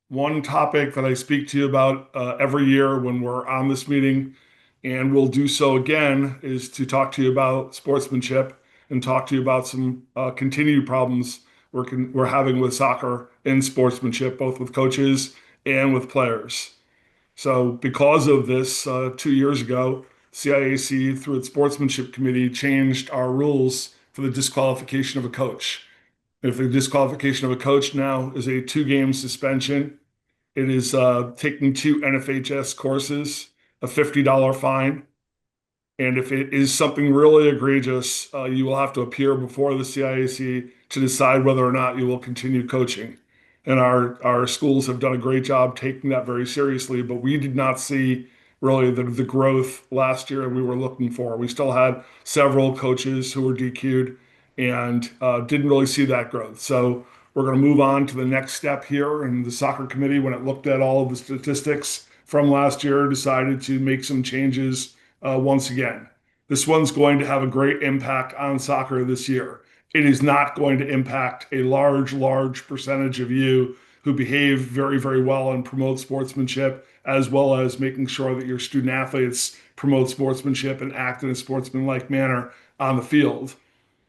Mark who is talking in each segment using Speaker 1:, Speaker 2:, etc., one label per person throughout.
Speaker 1: One topic that I speak to you about every year when we're on this meeting, and we'll do so again, is to talk to you about sportsmanship and talk to you about some continued problems we're having with soccer and sportsmanship, both with coaches and with players. So, because of this, 2 years ago, CIAC, through its sportsmanship committee, changed our rules for the disqualification of a coach. If the disqualification of a coach now is a 2 game suspension, it is taking 2 NFHS courses, a $50 fine. And if it is something really egregious, you will have to appear before the CIAC to decide whether or not you will continue coaching. And our schools have done a great job taking that very seriously, but we did not see really the growth last year we were looking for. We still had several coaches who were DQ'd and didn't really see that growth. So we're going to move on to the next step here. And the soccer committee, when it looked at all of the statistics from last year, decided to make some changes once again. This one's going to have a great impact on soccer this year. It is not going to impact a large percentage of you who behave very, very well and promote sportsmanship, as well as making sure that your student athletes promote sportsmanship and act in a sportsmanlike manner on the field.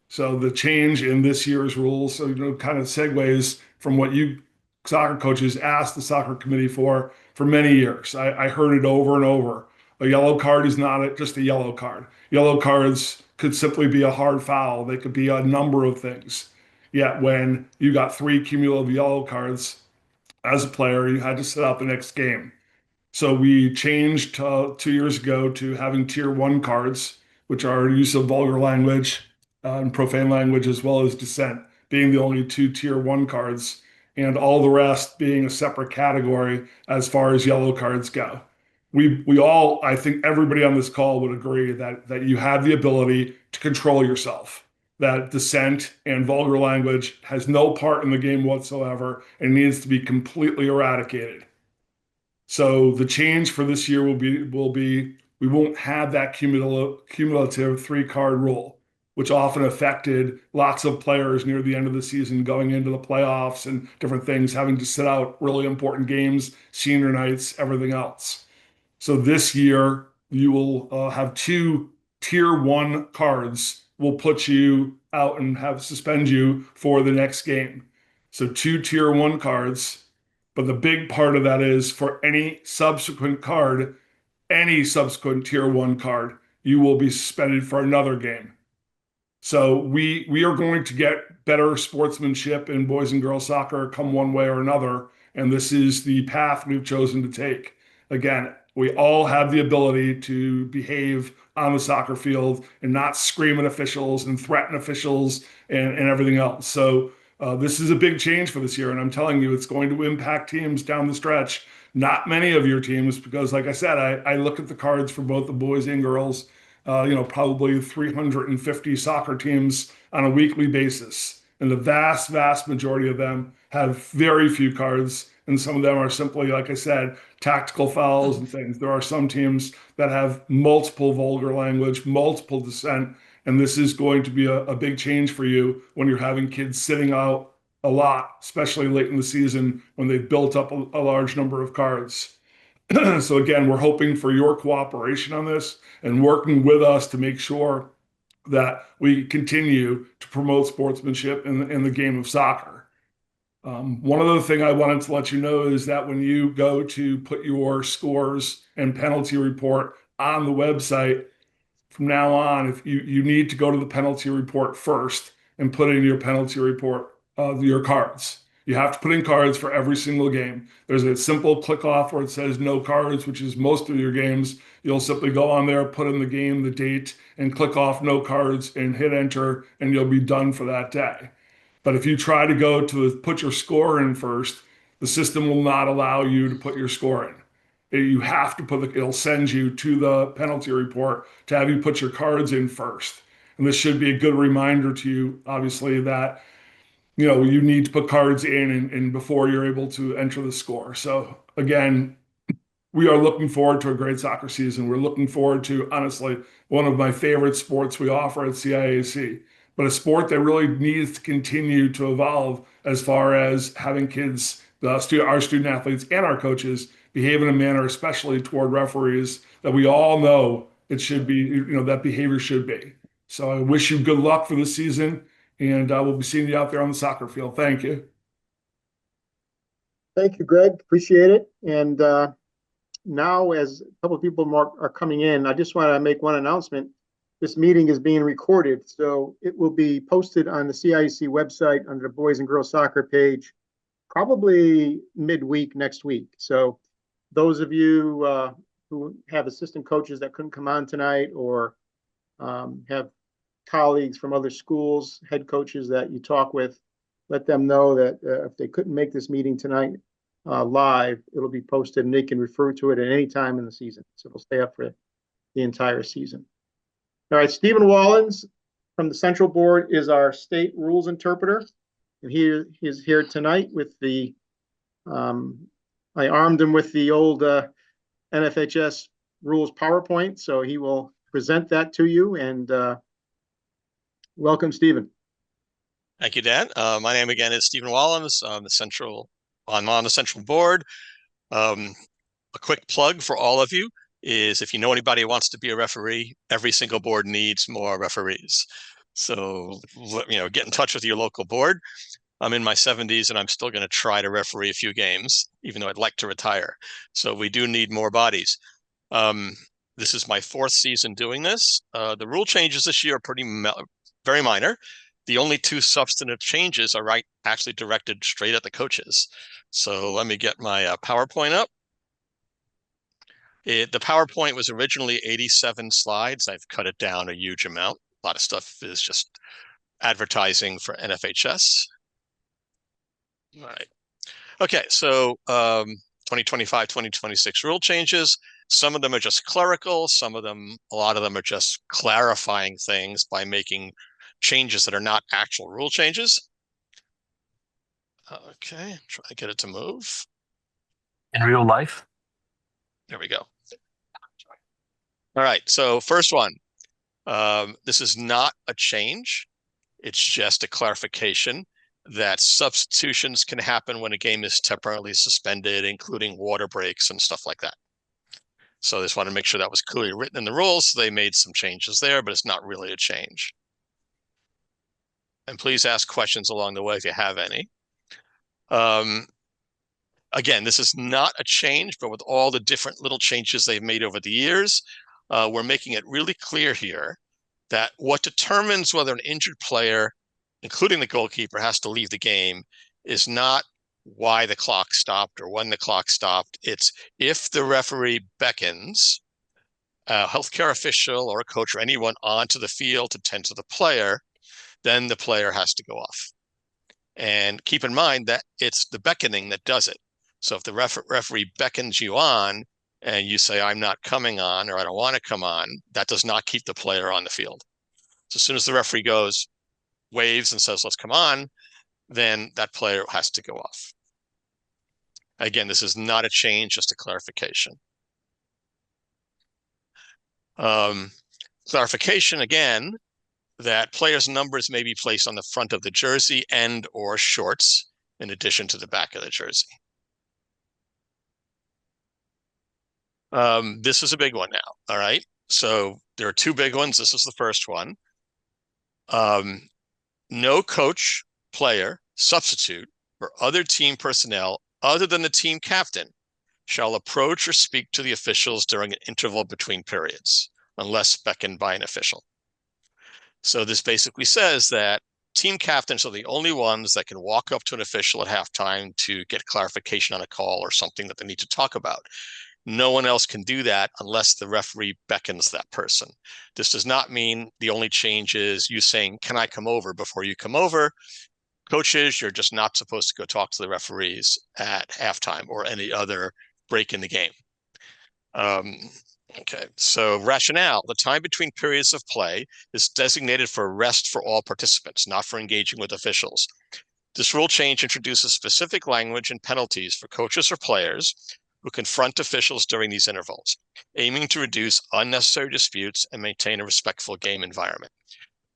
Speaker 1: So the change in this year's rules, so, kind of segues from what you soccer coaches asked the soccer committee for many years. I heard it over and over. A yellow card is not just a yellow card. Yellow cards could simply be a hard foul. They could be a number of things. Yet when you got 3 cumulative yellow cards as a player, you had to sit out the next game. So we changed 2 years ago to having tier 1 cards, which are use of vulgar language and profane language, as well as dissent, being the only two tier 1 cards, and all the rest being a separate category as far as yellow cards go. We all, I think everybody on this call would agree that you have the ability to control yourself, that dissent and vulgar language has no part in the game whatsoever and needs to be completely eradicated. So the change for this year will be we won't have that cumulative 3 card rule, which often affected lots of players near the end of the season, going into the playoffs and different things, having to sit out really important games, senior nights, everything else. So this year you will have 2 tier 1 cards will put you out and have suspend you for the next game. So 2 tier 1 cards, but the big part of that is for any subsequent card, any subsequent tier 1 card, you will be suspended for another game. So we are going to get better sportsmanship in boys and girls soccer come one way or another, and this is the path we've chosen to take. Again, we all have the ability to behave on the soccer field and not scream at officials and threaten officials and everything else. So this is a big change for this year, and I'm telling you, it's going to impact teams down the stretch. Not many of your teams, because like I said, I look at the cards for both the boys and girls, probably 350 soccer teams on a weekly basis. And the vast majority of them have very few cards. And some of them are simply, like I said, tactical fouls and things. There are some teams that have multiple vulgar language, multiple dissent. And this is going to be a big change for you when you're having kids sitting out a lot, especially late in the season when they've built up a large number of cards. So again, we're hoping for your cooperation on this and working with us to make sure that we continue to promote sportsmanship in the game of soccer. One other thing I wanted to let you know is that when you go to put your scores and penalty report on the website, from now on, if you need to go to the penalty report first and put in your penalty report, your cards. You have to put in cards for every single game. There's a simple click off where it says no cards, which is most of your games. You'll simply go on there, put in the game, the date, and click off no cards and hit enter, and you'll be done for that day. But if you try to go to put your score in first, the system will not allow you to put your score in. You have to it'll send you to the penalty report to have you put your cards in first. And this should be a good reminder to you, obviously, that you need to put cards in and before you're able to enter the score. So again, we are looking forward to a great soccer season. We're looking forward to, honestly, one of my favorite sports we offer at CIAC, but a sport that really needs to continue to evolve as far as having kids our student athletes and our coaches behave in a manner, especially toward referees, that we all know it should be, that behavior should be. So I wish you good luck for the season, and we'll be seeing you out there on the soccer field. Thank you.
Speaker 2: Thank you, Greg. Appreciate it. And now, as a couple of people more are coming in, I just want to make one announcement. This meeting is being recorded, so it will be posted on the CIAC website under the Boys and Girls Soccer page, probably midweek next week. So those of you who have assistant coaches that couldn't come on tonight, or have colleagues from other schools, head coaches that you talk with, let them know that if they couldn't make this meeting tonight live, it'll be posted and they can refer to it at any time in the season. So it'll stay up for the entire season. All right, Stephen Wallens from the Central Board is our state rules interpreter. And he is here tonight with the, I armed him with the old NFHS rules PowerPoint. So he will present that to you, and welcome, Stephen.
Speaker 3: Thank you, Dan. My name again is Stephen Wallens. I'm on the Central Board. A quick plug for all of you is, if you know anybody who wants to be a referee, every single board needs more referees. So, get in touch with your local board. I'm in my 70s and I'm still going to try to referee a few games, even though I'd like to retire. So we do need more bodies. This is my 4th season doing this. The rule changes this year are very minor. The only 2 substantive changes are actually directed straight at the coaches. So let me get my PowerPoint up. The PowerPoint was originally 87 slides. I've cut it down a huge amount. A lot of stuff is just advertising for NFHS. All right. Okay, so 2025, 2026 rule changes. Some of them are just clerical. A lot of them are just clarifying things by making changes that are not actual rule changes. Okay, try to get it to move.
Speaker 4: In real life?
Speaker 3: There we go. All right, so first one. This is not a change. It's just a clarification that substitutions can happen when a game is temporarily suspended, including water breaks and stuff like that. So I just want to make sure that was clearly written in the rules. So they made some changes there, but it's not really a change. And please ask questions along the way if you have any. Again, this is not a change, but with all the different little changes they've made over the years, we're making it really clear here that what determines whether an injured player, including the goalkeeper, has to leave the game is not why the clock stopped or when the clock stopped. It's if the referee beckons a healthcare official or a coach or anyone onto the field to tend to the player, then the player has to go off. And keep in mind that it's the beckoning that does it. So if the referee beckons you on and you say, I'm not coming on, or I don't want to come on, that does not keep the player on the field. So as soon as the referee goes, waves and says, let's come on, then that player has to go off. Again, this is not a change, just a clarification. Clarification, again, that players' numbers may be placed on the front of the jersey and or shorts, in addition to the back of the jersey. This is a big one now, all right? So there are 2 big ones. This is the first one. No coach, player, substitute, or other team personnel other than the team captain shall approach or speak to the officials during an interval between periods, unless beckoned by an official. So this basically says that team captains are the only ones that can walk up to an official at halftime to get clarification on a call or something that they need to talk about. No one else can do that unless the referee beckons that person. This does not mean the only change is you saying, can I come over before you come over? Coaches, you're just not supposed to go talk to the referees at halftime or any other break in the game. Okay, so rationale, the time between periods of play is designated for rest for all participants, not for engaging with officials. This rule change introduces specific language and penalties for coaches or players who confront officials during these intervals, aiming to reduce unnecessary disputes and maintain a respectful game environment.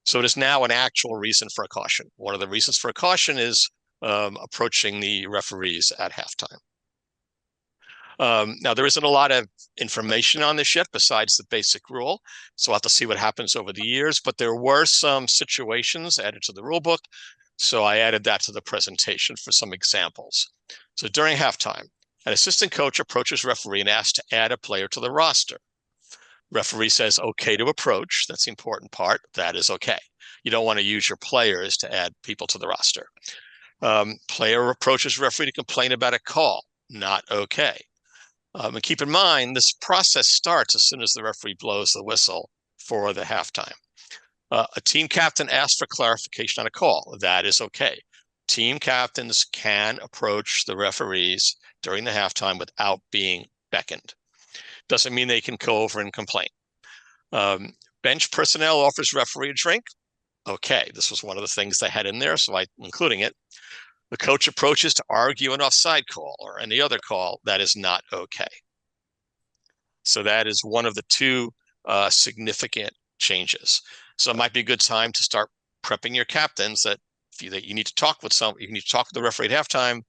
Speaker 3: So it is now an actual reason for a caution. One of the reasons for a caution is approaching the referees at halftime. Now, there isn't a lot of information on this yet besides the basic rule, so we'll have to see what happens over the years, but there were some situations added to the rule book, so I added that to the presentation for some examples. So during halftime, an assistant coach approaches referee and asks to add a player to the roster. Referee says okay to approach. That's the important part. That is okay. You don't want to use your players to add people to the roster. Player approaches referee to complain about a call. Not okay. And keep in mind, this process starts as soon as the referee blows the whistle for the halftime. A team captain asks for clarification on a call. That is okay. Team captains can approach the referees during the halftime without being beckoned. Doesn't mean they can go over and complain. Bench personnel offers referee a drink. Okay, this was one of the things they had in there, so I'm including it. The coach approaches to argue an offside call or any other call. That is not okay. So that is one of the two significant changes. So it might be a good time to start prepping your captains that you need to talk with you need to talk with the referee at halftime.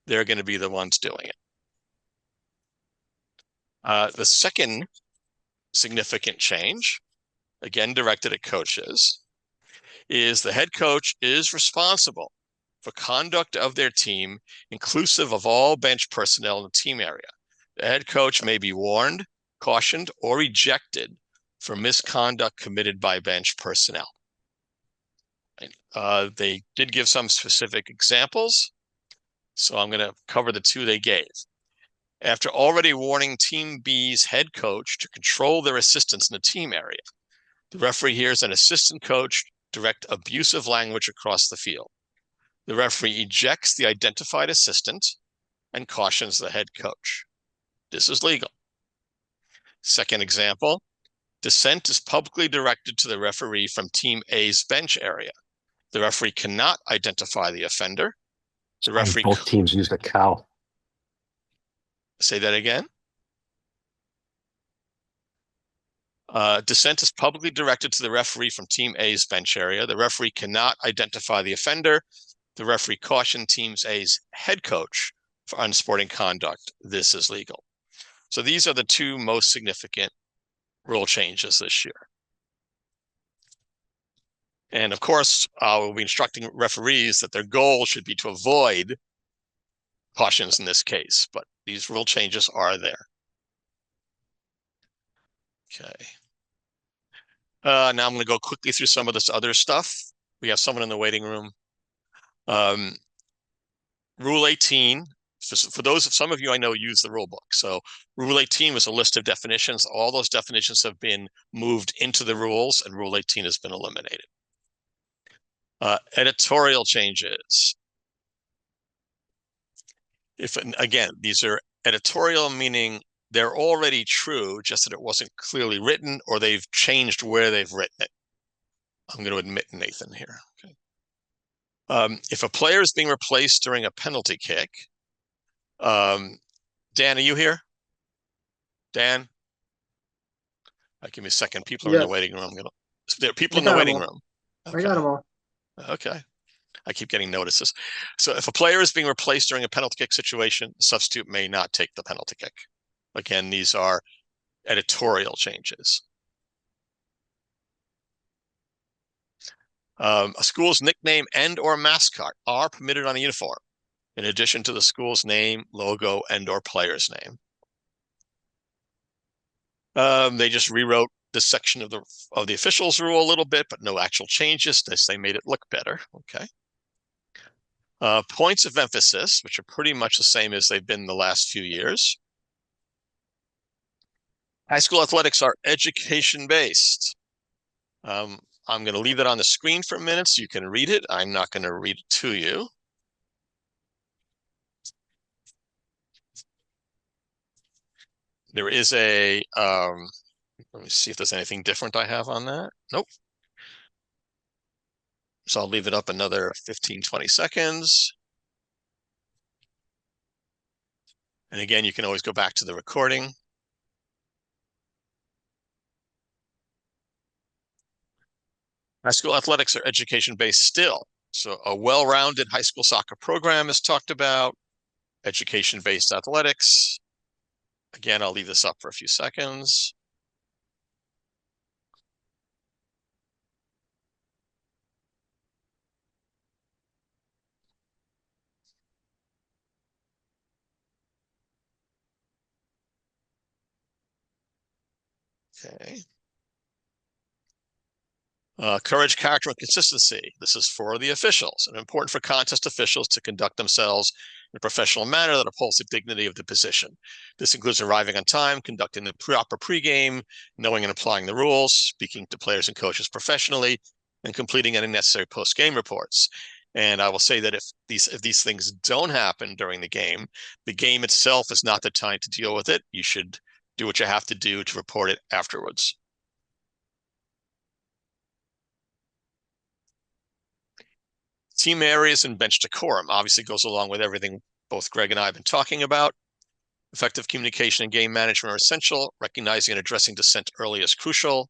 Speaker 3: They're going to be the ones doing it. The second significant change, again directed at coaches, is the head coach is responsible for conduct of their team, inclusive of all bench personnel in the team area. The head coach may be warned, cautioned, or ejected for misconduct committed by bench personnel. They did give some specific examples, so I'm going to cover the two they gave. After already warning Team B's head coach to control their assistants in the team area, the referee hears an assistant coach direct abusive language across the field. The referee ejects the identified assistant and cautions the head coach. This is legal. Second example, dissent is publicly directed to the referee from Team A's bench area. The referee cannot identify the offender. The referee
Speaker 4: Both teams used a cow.
Speaker 3: Say that again. Dissent is publicly directed to the referee from Team A's bench area. The referee cannot identify the offender. The referee cautioned Team A's head coach for unsporting conduct. This is legal. So these are the two most significant rule changes this year. And of course, we'll be instructing referees that their goal should be to avoid cautions in this case, but these rule changes are there. Okay. Now I'm going to go quickly through some of this other stuff. We have someone in the waiting room. Rule 18, for those of some of you I know use the rule book. So Rule 18 was a list of definitions. All those definitions have been moved into the rules, and Rule 18 has been eliminated. Editorial changes. Again, these are editorial, meaning they're already true, just that it wasn't clearly written or they've changed where they've written it. I'm going to admit Nathan here. Okay. If a player is being replaced during a penalty kick, Dan, are you here? Dan? Give me a second. People are in the waiting room. There are people in the waiting room.
Speaker 2: Okay. I got them all.
Speaker 3: Okay. I keep getting notices. So if a player is being replaced during a penalty kick situation, the substitute may not take the penalty kick. Again, these are editorial changes. A school's nickname and or mascot are permitted on a uniform, in addition to the school's name, logo, and or player's name. They just rewrote this section of the officials rule a little bit, but no actual changes. They made it look better. Okay. Points of emphasis, which are pretty much the same as they've been the last few years. High school athletics are education-based. I'm going to leave that on the screen for a minute so you can read it. I'm not going to read it to you. There is a, let me see if there's anything different I have on that. Nope. So I'll leave it up another 15, 20 seconds. And again, you can always go back to the recording. High school athletics are education-based still. So a well-rounded high school soccer program is talked about, education-based athletics. Again, I'll leave this up for a few seconds. Okay. Courage, character, and consistency. This is for the officials, and important for contest officials to conduct themselves in a professional manner that upholds the dignity of the position. This includes arriving on time, conducting the proper pregame, knowing and applying the rules, speaking to players and coaches professionally, and completing any necessary post-game reports. And I will say that if these things don't happen during the game itself is not the time to deal with it. You should do what you have to do to report it afterwards. Team areas and bench decorum obviously goes along with everything both Greg and I have been talking about. Effective communication and game management are essential. Recognizing and addressing dissent early is crucial.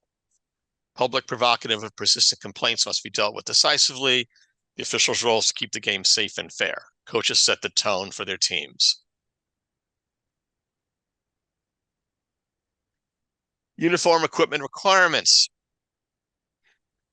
Speaker 3: Public, provocative, and persistent complaints must be dealt with decisively. The officials' role is to keep the game safe and fair. Coaches set the tone for their teams. Uniform equipment requirements.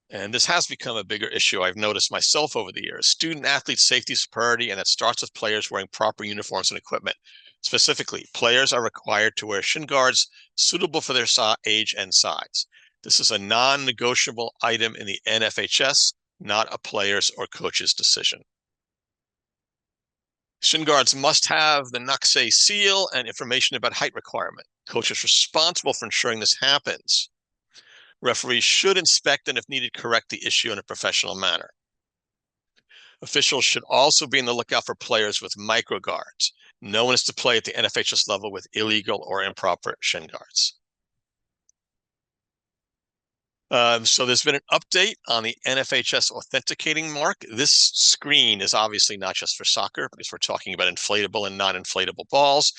Speaker 3: And this has become a bigger issue I've noticed myself over the years. Student athlete safety is a priority, and that starts with players wearing proper uniforms and equipment. Specifically, players are required to wear shin guards suitable for their age and size. This is a non-negotiable item in the NFHS, not a player's or coach's decision. Shin guards must have the NUCSA seal and information about height requirement. Coach is responsible for ensuring this happens. Referees should inspect and, if needed, correct the issue in a professional manner. Officials should also be on the lookout for players with micro guards. No one is to play at the NFHS level with illegal or improper shin guards. So there's been an update on the NFHS authenticating mark. This screen is obviously not just for soccer, because we're talking about inflatable and non-inflatable balls.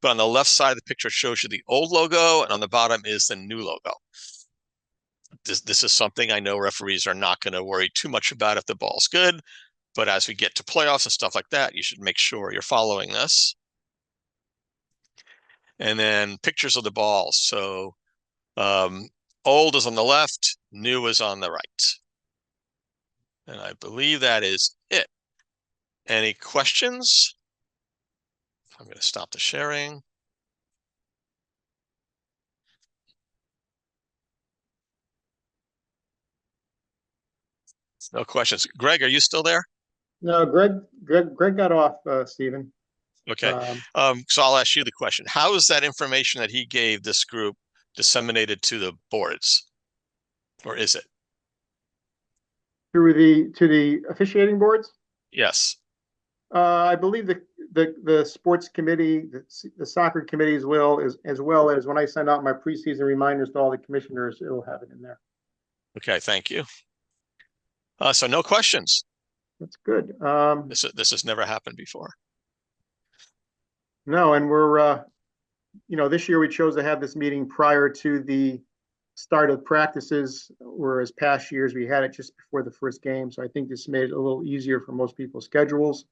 Speaker 3: But on the left side of the picture, it shows you the old logo, and on the bottom is the new logo. This is something I know referees are not going to worry too much about if the ball's good, but as we get to playoffs and stuff like that, you should make sure you're following this. And then pictures of the balls. So old is on the left, new is on the right. And I believe that is it. Any questions? I'm going to stop the sharing. No questions. Greg, are you still there?
Speaker 2: No, Greg got off, Stephen.
Speaker 3: Okay. So I'll ask you the question. How is that information that he gave this group disseminated to the boards? Or is it?
Speaker 2: To the officiating boards?
Speaker 3: Yes.
Speaker 2: I believe the sports committee, the soccer committee as well as when I send out my preseason reminders to all the commissioners, it'll have it in there.
Speaker 3: Okay, thank you. So no questions.
Speaker 2: That's good.
Speaker 3: This has never happened before.
Speaker 2: No, and we're this year we chose to have this meeting prior to the start of practices, whereas past years we had it just before the first game. So I think this made it a little easier for most people's schedules.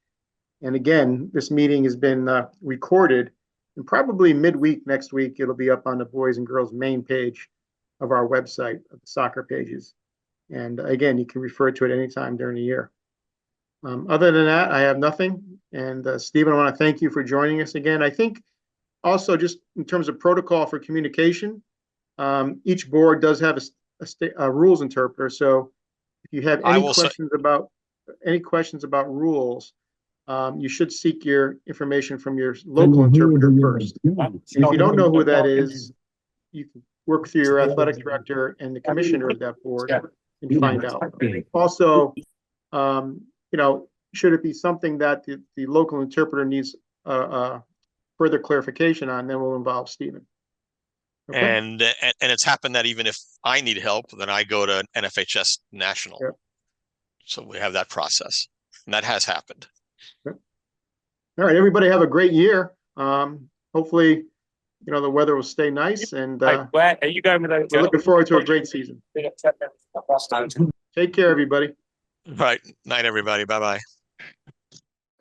Speaker 2: And again, this meeting has been recorded, and probably midweek next week, it'll be up on the boys and girls main page of our website, of the soccer pages. And again, you can refer to it anytime during the year. Other than that, I have nothing. And Stephen, I want to thank you for joining us again. I think also just in terms of protocol for communication, each board does have a rules interpreter. So if you have any questions about rules, you should seek your information from your local interpreter first. And if you don't know who that is, you can work through your athletic director and the commissioner of that board and find out. Also, should it be something that the local interpreter needs further clarification on, then we'll involve Stephen. Okay?
Speaker 3: And it's happened that even if I need help, then I go to NFHS National. Yep. So we have that process, and that has happened.
Speaker 2: Yep. All right, everybody have a great year. Hopefully, the weather will stay nice, and are you going with we're looking forward to a great season. Take care, everybody.
Speaker 3: Right. Night, everybody. Bye-bye.